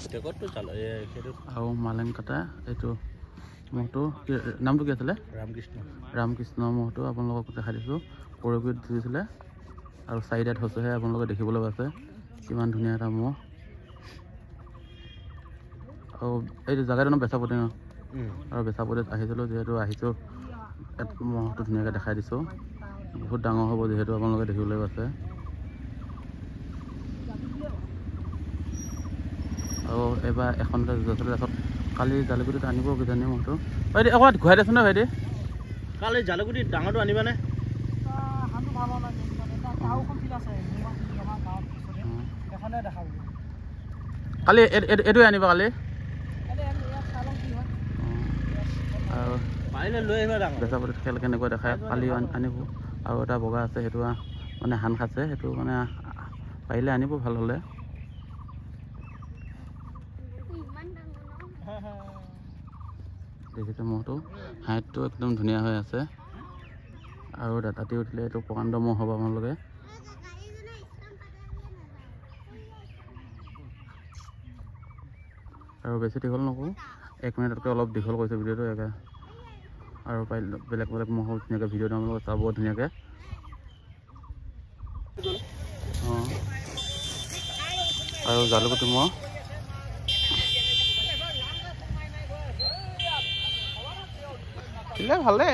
আৰু মালেং কাটা এইটো মহটো নামটো কি আছিলে ৰামকৃষ্ণ মহটো আপোনালোকক দেখাই দিছোঁ পৰগুৰিত দিছিলে আৰু চাৰিটাত হৈছেহে আপোনালোকে দেখিবলৈ পাইছে কিমান ধুনীয়া এটা মহ আৰু এইটো জেগাটো নাম বেচাপতি ন আৰু বেচাপতিত আহিছিলোঁ যিহেতু আহিছোঁ মহটো ধুনীয়াকৈ দেখাই দিছোঁ বহুত ডাঙৰ হ'ব যিহেতু আপোনালোকে দেখিবলৈ পাইছে আৰু এইবাৰ এখনতে য'তে তাৰপিছত কালি জালুকুটিত আনিব কিজানি মহটো ভাইটি অকণমান ঘূৰাই দেচোন নে ভাইটি কালি জালুকুটিত ডাঙৰটো আনিবানে কালি এইটোৱে আনিবা কালি আৰু পাৰিলে লৈ আহিবা ডাঙৰ বেচাপতিত খেল কেনেকুৱা দেখায় কালি আনিব আৰু এটা বগা আছে সেইটো মানে হান খাইছে সেইটো মানে পাৰিলে আনিব ভাল হ'লে দেখিছে মহটো হাইটটো একদম ধুনীয়া হৈ আছে আৰু ৰাতি উঠিলে এইটো প্ৰকাণ্ড মহ হ'ব আপোনালোকে আৰু বেছি দীঘল নকৰোঁ 1 মিনিটতকৈ অলপ দীঘল কৰিছে ভিডিঅ'টো একে আৰু পাৰিলে বেলেগ বেলেগ মহ ধুনীয়াকৈ ভিডিঅ'টো আপোনালোকে চাব ধুনীয়াকৈ অঁ আৰু জালুকুটি মহ দিলে ভালে